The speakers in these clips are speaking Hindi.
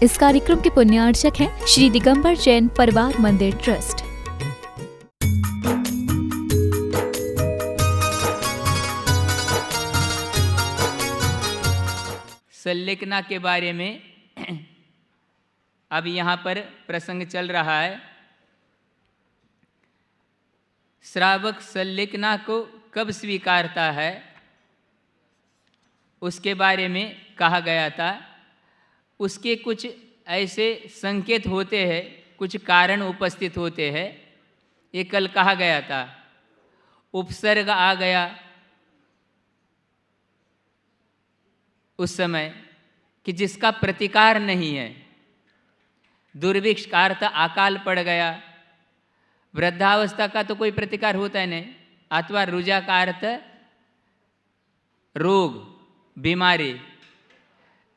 इस कार्यक्रम के पुण्यार्चक हैं श्री दिगंबर जैन परिवार मंदिर ट्रस्ट। सल्लेखना के बारे में अब यहाँ पर प्रसंग चल रहा है। श्रावक सल्लेखना को कब स्वीकारता है उसके बारे में कहा गया था। उसके कुछ ऐसे संकेत होते हैं, कुछ कारण उपस्थित होते हैं। ये कल कहा गया था। उपसर्ग आ गया उस समय कि जिसका प्रतिकार नहीं है। दुर्भिक्ष का अर्थ अकाल पड़ गया। वृद्धावस्था का तो कोई प्रतिकार होता है नहीं। अथवा रुजा का अर्थ रोग, बीमारी,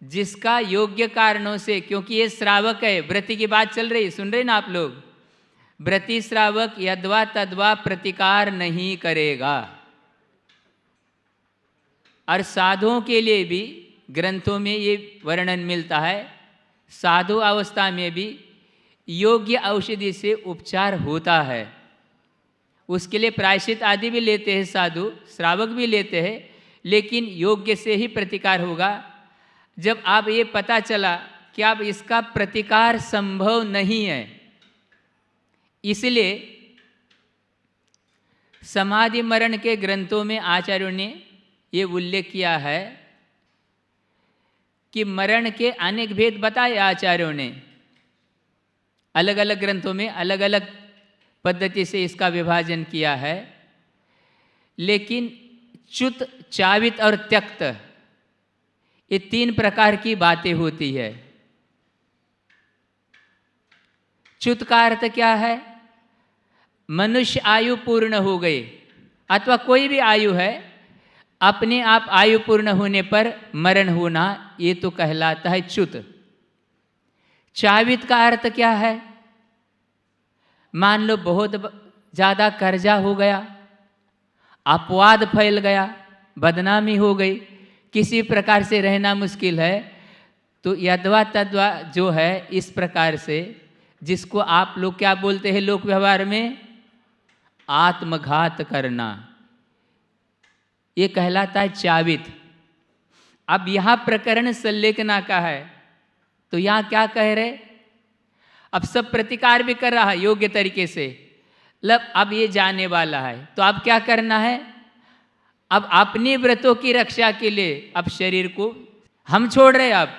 जिसका योग्य कारणों से, क्योंकि ये श्रावक है, व्रति की बात चल रही, सुन रहे ना आप लोग। व्रति श्रावक यद्वा तद्वा प्रतिकार नहीं करेगा। और साधुओं के लिए भी ग्रंथों में ये वर्णन मिलता है। साधु अवस्था में भी योग्य औषधि से उपचार होता है। उसके लिए प्रायश्चित आदि भी लेते हैं साधु, श्रावक भी लेते हैं, लेकिन योग्य से ही प्रतिकार होगा। जब आप ये पता चला कि अब इसका प्रतिकार संभव नहीं है, इसलिए समाधि मरण के ग्रंथों में आचार्यों ने ये उल्लेख किया है कि मरण के अनेक भेद बताए आचार्यों ने। अलग अलग ग्रंथों में अलग अलग पद्धति से इसका विभाजन किया है। लेकिन च्युत, चावित और त्यक्त, ये तीन प्रकार की बातें होती है। च्युत का अर्थ क्या है? मनुष्य आयु पूर्ण हो गई, अथवा कोई भी आयु है, अपने आप आयु पूर्ण होने पर मरण होना, ये तो कहलाता है च्युत। चावित का अर्थ क्या है? मान लो बहुत ज़्यादा कर्जा हो गया, अपवाद फैल गया, बदनामी हो गई, किसी प्रकार से रहना मुश्किल है, तो यद्वा तद्वा जो है, इस प्रकार से, जिसको आप लोग क्या बोलते हैं लोक व्यवहार में, आत्मघात करना, ये कहलाता है चावित। अब यहाँ प्रकरण सल्लेखना का है, तो यहाँ क्या कह रहे? अब सब प्रतिकार भी कर रहा है योग्य तरीके से, अब ये जाने वाला है, तो अब क्या करना है? अब अपनी व्रतों की रक्षा के लिए अब शरीर को हम छोड़ रहे। अब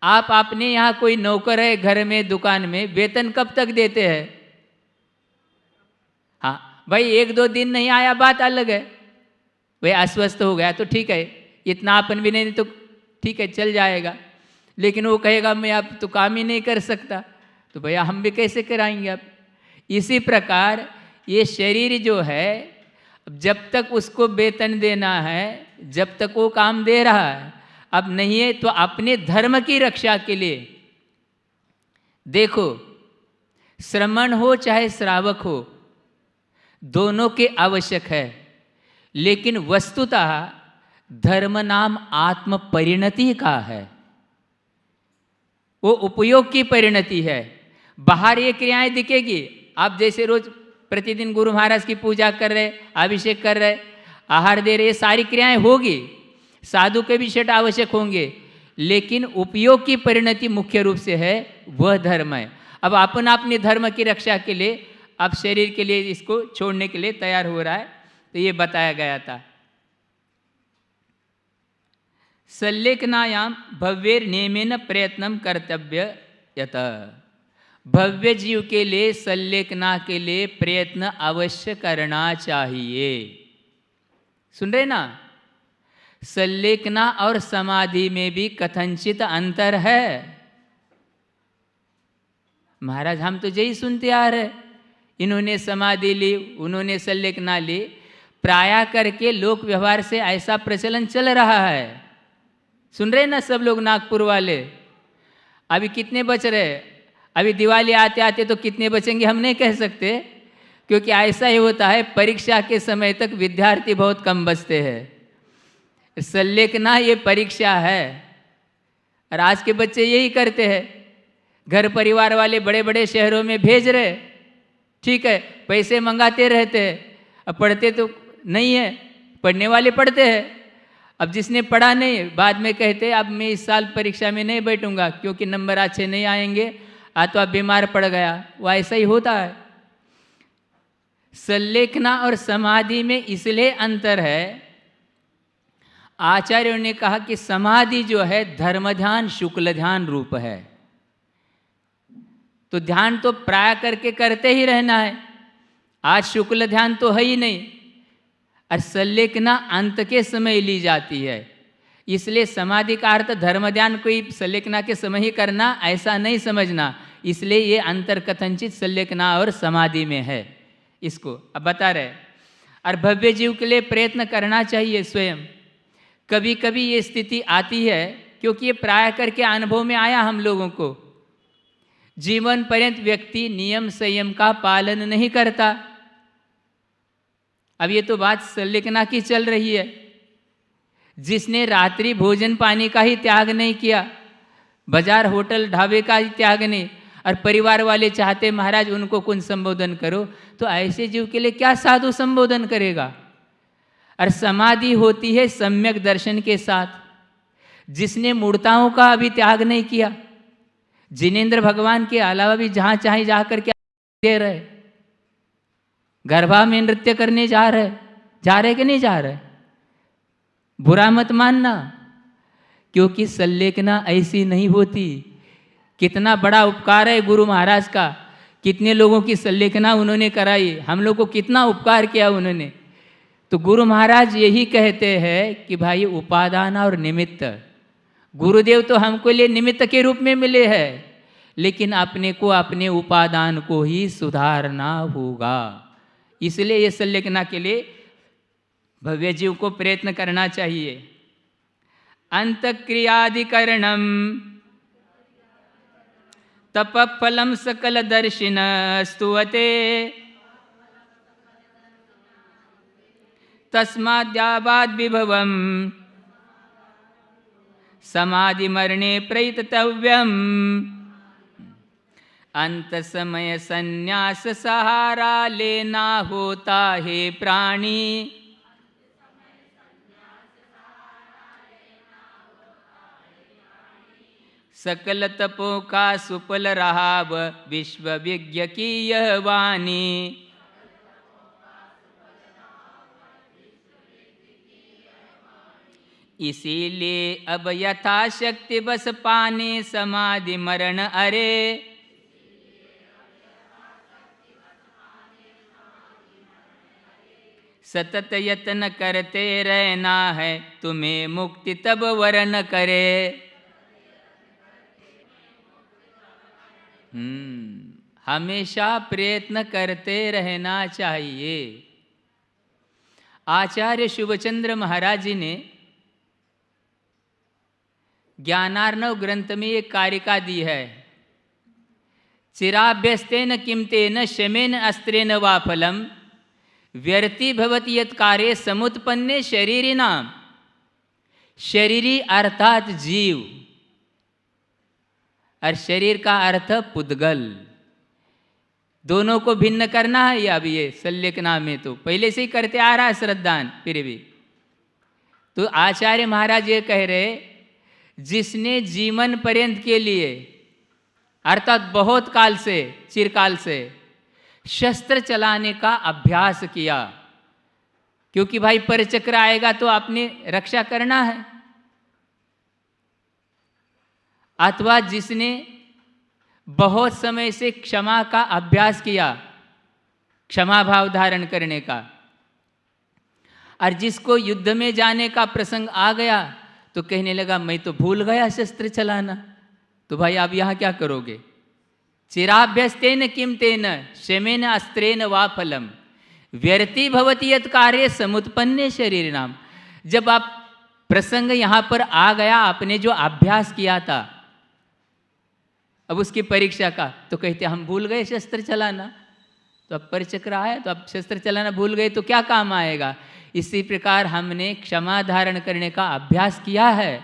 आप अपने यहाँ कोई नौकर है, घर में, दुकान में, वेतन कब तक देते हैं? हाँ भाई, 1-2 दिन नहीं आया बात अलग है। भाई अस्वस्थ हो गया तो ठीक है, इतना अपन भी नहीं तो ठीक है, चल जाएगा। लेकिन वो कहेगा मैं अब तो काम ही नहीं कर सकता, तो भैया हम भी कैसे कराएंगे अब? इसी प्रकार ये शरीर जो है, जब तक उसको वेतन देना है, जब तक वो काम दे रहा है, अब नहीं है तो अपने धर्म की रक्षा के लिए देखो, श्रमण हो चाहे श्रावक हो, दोनों के आवश्यक है। लेकिन वस्तुतः धर्म नाम आत्म परिणति का है, वो उपयोग की परिणति है। बाहर ये क्रियाएं दिखेगी। आप जैसे रोज प्रतिदिन गुरु महाराज की पूजा कर रहे, अभिषेक कर रहे, आहार दे रहे, ये सारी क्रियाएं होगी, साधु के भी छठ आवश्यक होंगे, लेकिन उपयोग की परिणति मुख्य रूप से है, वह धर्म है। अब अपन अपने धर्म की रक्षा के लिए अब शरीर के लिए इसको छोड़ने के लिए तैयार हो रहा है, तो ये बताया गया था। सल्लेखनायाम भव्येर नियमेन प्रयत्नं कर्तव्य यत। भव्य जीव के लिए सल्लेखना के लिए प्रयत्न अवश्य करना चाहिए। सुन रहे ना? सल्लेखना और समाधि में भी कथनचित अंतर है। महाराज हम तो यही सुनते आ रहे, इन्होंने समाधि ली, उन्होंने सल्लेखना ली, प्राय करके लोक व्यवहार से ऐसा प्रचलन चल रहा है। सुन रहे ना सब लोग, नागपुर वाले? अभी कितने बच रहे? अभी दिवाली आते आते तो कितने बचेंगे हम नहीं कह सकते, क्योंकि ऐसा ही होता है, परीक्षा के समय तक विद्यार्थी बहुत कम बचते हैं। सल्लेखना ये परीक्षा है, और आज के बच्चे यही करते हैं, घर परिवार वाले बड़े बड़े शहरों में भेज रहे, ठीक है, पैसे मंगाते रहते हैं, अब पढ़ते तो नहीं है, पढ़ने वाले पढ़ते हैं। अब जिसने पढ़ा नहीं बाद में कहते अब मैं इस साल परीक्षा में नहीं बैठूंगा क्योंकि नंबर अच्छे नहीं आएंगे, अथवा बीमार पड़ गया। वो ऐसा ही होता है। संलेखना और समाधि में इसलिए अंतर है, आचार्यों ने कहा कि समाधि जो है धर्म ध्यान शुक्ल ध्यान रूप है, तो ध्यान तो प्राय करके करते ही रहना है। आज शुक्ल ध्यान तो है ही नहीं, और संलेखना अंत के समय ली जाती है। इसलिए समाधि का अर्थ धर्म ध्यान कोई संलेखना के समय ही करना ऐसा नहीं समझना, इसलिए ये अंतर कथनचित संलेखना और समाधि में है। इसको अब बता रहे। और भव्य जीव के लिए प्रयत्न करना चाहिए स्वयं। कभी कभी ये स्थिति आती है, क्योंकि ये प्राय करके अनुभव में आया हम लोगों को। जीवन पर्यंत व्यक्ति नियम संयम का पालन नहीं करता। अब ये तो बात संलेखना की चल रही है। जिसने रात्रि भोजन पानी का ही त्याग नहीं किया, बाजार होटल ढाबे का ही त्याग नहीं, और परिवार वाले चाहते महाराज उनको कौन संबोधन करो, तो ऐसे जीव के लिए क्या साधु संबोधन करेगा। और समाधि होती है सम्यक दर्शन के साथ। जिसने मूर्ताओं का अभी त्याग नहीं किया, जिनेंद्र भगवान के अलावा भी जहाँ चाहे जाकर क्या दे रहे, गरबा में नृत्य करने जा रहे कि नहीं जा रहे, बुरा मत मानना, क्योंकि संलेखना ऐसी नहीं होती। कितना बड़ा उपकार है गुरु महाराज का, कितने लोगों की संलेखना उन्होंने कराई, हम लोग को कितना उपकार किया उन्होंने। तो गुरु महाराज यही कहते हैं कि भाई उपादान और निमित्त, गुरुदेव तो हमको लिए निमित्त के रूप में मिले हैं, लेकिन अपने को अपने उपादान को ही सुधारना होगा। इसलिए ये संलेखना के लिए भव्य जीव को प्रयत्न करना चाहिए। अंतक्रियाधिकरणम तप फलम सकल दर्शिन स्तुवते तस्माद्यावाद विभवम समाधि मरणे प्रयतव्यम। अंत समय संन्यास सहारा लेना होता है प्राणी, सकल तपों का सुफल रहा विश्व विज्ञ की यह वाणी। इसीलिए अब यथाशक्ति बस पाने समाधि मरण अरे, सतत यत्न करते रहना है तुम्हें मुक्ति तब वरण करे। हमेशा प्रयत्न करते रहना चाहिए। आचार्य शुभचंद्र महाराज जी ने ज्ञानार्णव ग्रंथ में एक कारिका दी है। चिराभ्यस्तेन किमतेन शमेन अस्त्रेण वा फलम व्यर्ति भवति यत् कार्ये समुत्पन्ने शरीरिणाम। शरीरी अर्थात जीव, और शरीर का अर्थ पुद्गल, दोनों को भिन्न करना है। अब ये संलेखना में तो पहले से ही करते आ रहा है श्रद्धान, फिर भी तो आचार्य महाराज ये कह रहे, जिसने जीवन पर्यंत के लिए अर्थात बहुत काल से, चिरकाल से शस्त्र चलाने का अभ्यास किया, क्योंकि भाई परचक्र आएगा तो अपनी रक्षा करना है, अथवा जिसने बहुत समय से क्षमा का अभ्यास किया, क्षमा भाव धारण करने का, और जिसको युद्ध में जाने का प्रसंग आ गया तो कहने लगा मैं तो भूल गया शस्त्र चलाना, तो भाई आप यहाँ क्या करोगे। चिराभ्यस्तेन किमतेन शमेन अस्त्रेण वा फलम व्यर्ति भवति यत् कार्ये समुत्पन्ने शरीरिणाम। जब आप प्रसंग यहाँ पर आ गया, आपने जो अभ्यास किया था अब उसकी परीक्षा का, तो कहते हम भूल गए शस्त्र चलाना, तो अब परचक्र आया तो अब शस्त्र चलाना भूल गए तो क्या काम आएगा। इसी प्रकार हमने क्षमा धारण करने का अभ्यास किया है,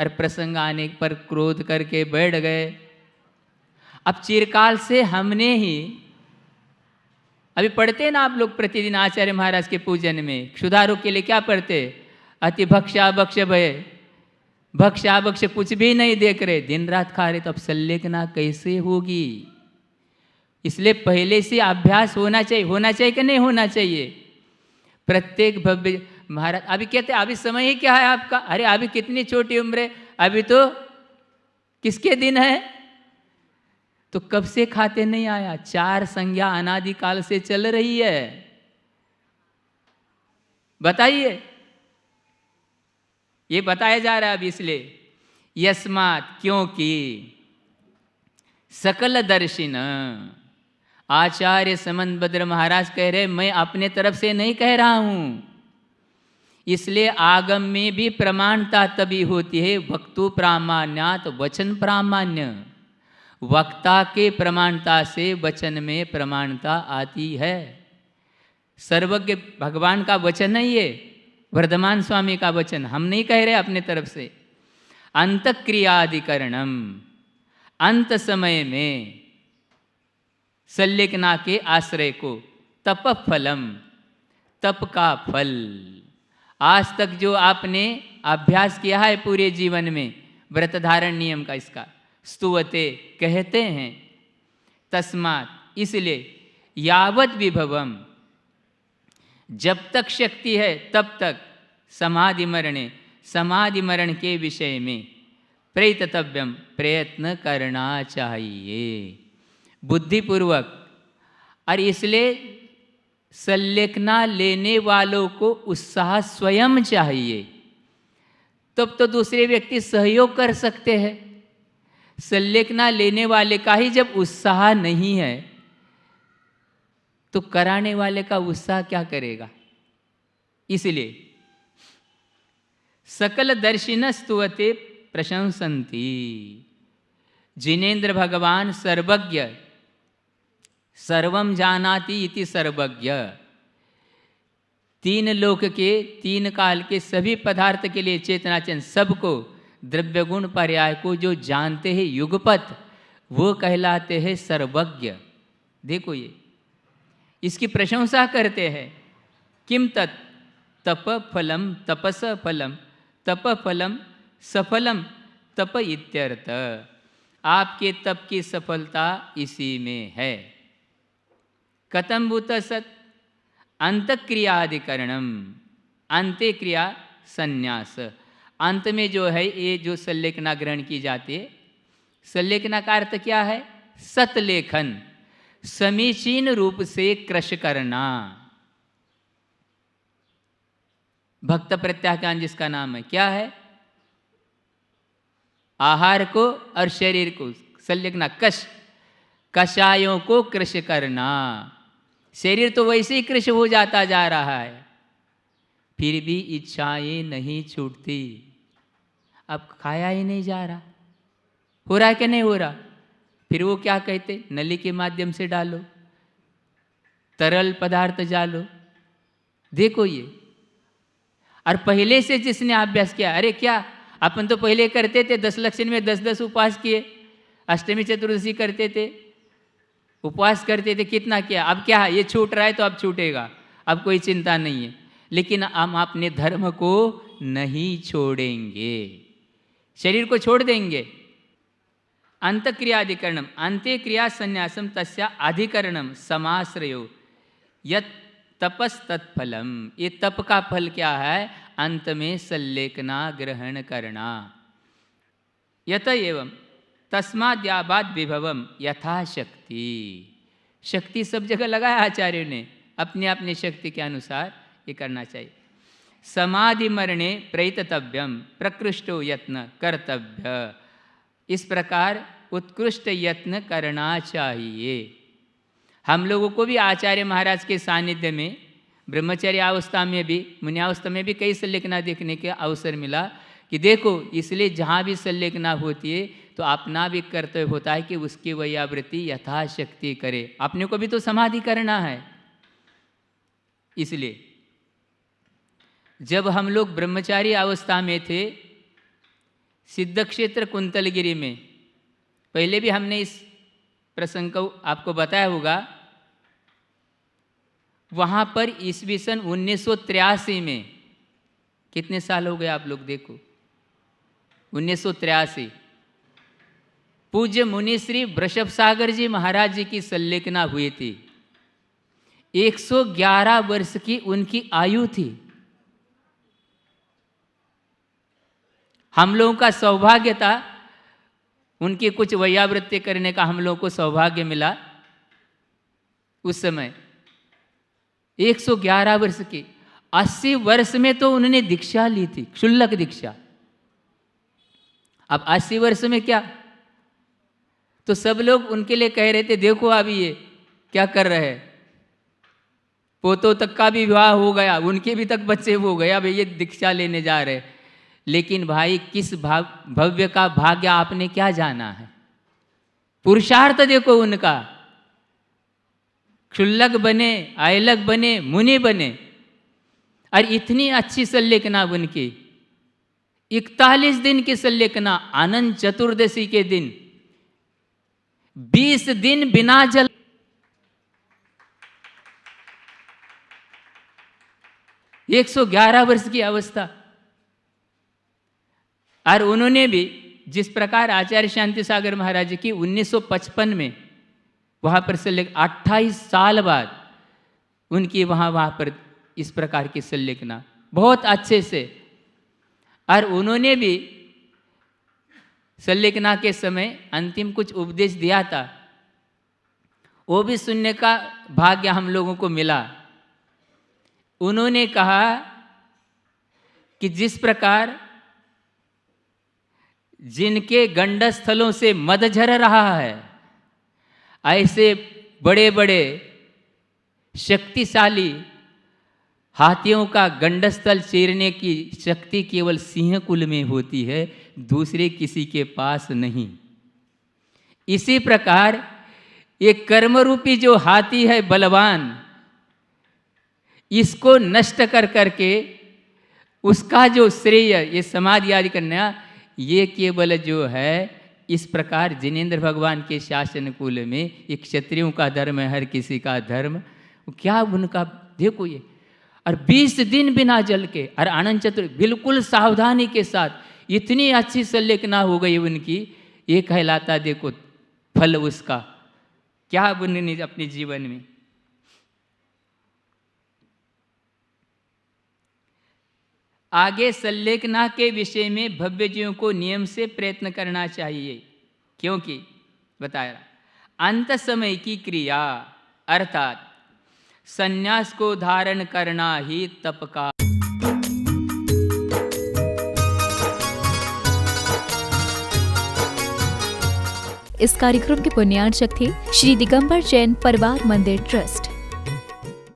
और प्रसंग आने पर क्रोध करके बैठ गए। अब चिरकाल से हमने ही, अभी पढ़ते ना आप लोग प्रतिदिन आचार्य महाराज के पूजन में, क्षुधारों के लिए क्या पढ़ते? अति भक्षा भक्ष भय, भक्षा भक्ष कुछ भी नहीं देख रहे, दिन रात खा रहे, तो अब संलेखना कैसे होगी? इसलिए पहले से अभ्यास होना चाहिए कि नहीं होना चाहिए? प्रत्येक भव्य महाराज अभी कहते अभी समय ही क्या है आपका? अरे अभी कितनी छोटी उम्र है, अभी तो किसके दिन है? तो कब से खाते नहीं आया? 4 संज्ञा अनादिकाल से चल रही है। बताइए, ये बताया जा रहा है अब इसलिए, यस्मात् क्योंकि सकल दर्शिन, आचार्य समंतभद्र महाराज कह रहे मैं अपने तरफ से नहीं कह रहा हूं, इसलिए आगम में भी प्रमाणता तभी होती है, वक्तु प्रामाण्यात वचन प्रामाण्य, वक्ता के प्रमाणता से वचन में प्रमाणता आती है। सर्वज्ञ भगवान का वचन है ये, वर्धमान स्वामी का वचन, हम नहीं कह रहे अपने तरफ से। अंतक्रियाधिकरणम, अंत समय में संलेखना के आश्रय को, तप फलम, तप का फल, आज तक जो आपने अभ्यास किया है पूरे जीवन में व्रत धारण नियम का, इसका स्तुवते कहते हैं। तस्मात् इसलिए, यावत विभवम, जब तक शक्ति है तब तक समाधि मरणे, समाधि मरण के विषय में प्रयतव्यम, प्रयत्न करना चाहिए बुद्धिपूर्वक। और इसलिए संलेखना लेने वालों को उत्साह स्वयं चाहिए, तब तो दूसरे व्यक्ति सहयोग कर सकते हैं। संलेखना लेने वाले का ही जब उत्साह नहीं है तो कराने वाले का उत्साह क्या करेगा? इसलिए सकल दर्शिन स्तुवते प्रशंसन्ति, जिनेन्द्र भगवान सर्वज्ञ, सर्वम जानाति इति सर्वज्ञ, 3 लोक के 3 काल के सभी पदार्थ के लिए चेतनाचन, सबको द्रव्य गुण पर्याय को जो जानते हैं युगपत, वो कहलाते हैं सर्वज्ञ। देखो ये इसकी प्रशंसा करते हैं। किम तत् तप फलम तपस फलम, तप फलम सफलम तप इत्यर्थ, आपके तप की सफलता इसी में है। कथम भूत सत अंतक्रियाधिकरणम, अंत्य क्रिया संन्यास, अंत में जो है ये जो संलेखना ग्रहण की जाती है, संलेखना का अर्थ क्या है? सतलेखन, समीचीन रूप से क्रश करना। भक्त प्रत्याख्यान जिसका नाम है, क्या है? आहार को और शरीर को संलेखना, कषायों को कृश करना। शरीर तो वैसे ही कृश हो जाता जा रहा है, फिर भी इच्छाएं नहीं छूटती। अब खाया ही नहीं जा रहा, हो रहा है कि नहीं हो रहा? फिर वो क्या कहते? नली के माध्यम से डालो, तरल पदार्थ डालो। देखो ये, और पहले से जिसने अभ्यास किया, अरे क्या अपन तो पहले करते थे, 10 लक्षण में 10-10 उपवास किए, अष्टमी चतुर्दशी करते थे, उपवास करते थे, कितना किया। अब क्या है? ये छूट रहा है तो अब छूटेगा, अब कोई चिंता नहीं है। लेकिन हम अपने धर्म को नहीं छोड़ेंगे, शरीर को छोड़ देंगे। अंतक्रियाधिकरणम, अंत्य क्रिया संन्यासम तस्या अधिकरणम समाश्रयो यत तपस तत्फलम। ये तप का फल क्या है? अंत में संलेखना ग्रहण करना। यत एवं तस्माद्याबाद विभवम यथाशक्ति, शक्ति सब जगह लगाया आचार्य ने, अपने अपने शक्ति के अनुसार ये करना चाहिए। समाधि मरणे प्रयतव्यम प्रकृष्टो यत्न कर्तव्य, इस प्रकार उत्कृष्ट यत्न करना चाहिए। हम लोगों को भी आचार्य महाराज के सानिध्य में ब्रह्मचर्य अवस्था में भी, मुन्यावस्था में भी कई संलेखना देखने के अवसर मिला कि देखो, इसलिए जहाँ भी संलेखना होती है तो अपना भी कर्तव्य होता है कि उसकी वैयावृत्ति यथाशक्ति करे। अपने को भी तो समाधि करना है। इसलिए जब हम लोग ब्रह्मचारी अवस्था में थे, सिद्ध क्षेत्र कुंतलगिरी में, पहले भी हमने इस प्रसंग को आपको बताया होगा, वहाँ पर ईस्वी सन 1983 में, कितने साल हो गए आप लोग देखो, 1983, पूज्य मुनि श्री वृषभ सागर जी महाराज जी की संलेखना हुई थी। 111 वर्ष की उनकी आयु थी। हम लोगों का सौभाग्य था, उनकी कुछ वैयावृत्ति करने का हम लोगों को सौभाग्य मिला। उस समय 111 वर्ष की, 80 वर्ष में तो उन्होंने दीक्षा ली थी, क्षुल्लक दीक्षा। अब 80 वर्ष में क्या, तो सब लोग उनके लिए कह रहे थे देखो अभी ये क्या कर रहे हैं, पोतों तक का भी विवाह हो गया, उनके भी तक बच्चे हो गए, अब ये दीक्षा लेने जा रहे। लेकिन भाई किस भव्य का भाग्य आपने क्या जाना है, पुरुषार्थ देखो उनका, क्षुल्लक बने, आयलक बने, मुनि बने, और इतनी अच्छी संलेखना उनकी। 41 दिन की संलेखना, अनंत चतुर्दशी के दिन 20 दिन बिना जल, एक 111 वर्ष की अवस्था। और उन्होंने भी जिस प्रकार आचार्य शांति सागर महाराज जी की 1955 में वहाँ पर संलेखन, 28 साल बाद उनकी वहाँ पर इस प्रकार की संलेखना बहुत अच्छे से। और उन्होंने भी संलेखना के समय अंतिम कुछ उपदेश दिया था, वो भी सुनने का भाग्य हम लोगों को मिला। उन्होंने कहा कि जिस प्रकार जिनके गंडस्थलों से मद झर रहा है, ऐसे बड़े बड़े शक्तिशाली हाथियों का गंडस्थल चीरने की शक्ति केवल सिंह कुल में होती है, दूसरे किसी के पास नहीं। इसी प्रकार एक कर्मरूपी जो हाथी है बलवान, इसको नष्ट कर करके उसका जो श्रेय ये समाधि आदि करना, ये केवल जो है इस प्रकार जिनेंद्र भगवान के शासन कुल में एक क्षत्रियों का धर्म है, हर किसी का धर्म, क्या उनका देखो ये। और 20 दिन बिना जल के, और आनंद चतुर बिल्कुल सावधानी के साथ इतनी अच्छी संलेखना हो गई उनकी, ये कहलाता देखो फल उसका क्या उन्होंने अपने जीवन में। आगे संलेखना के विषय में भव्यजीयों को नियम से प्रयत्न करना चाहिए, क्योंकि बताया अंत समय की क्रिया अर्थात संन्यास को धारण करना ही तप का। इस कार्यक्रम के पुण्यार्चक थे श्री दिगंबर जैन परिवार मंदिर ट्रस्ट।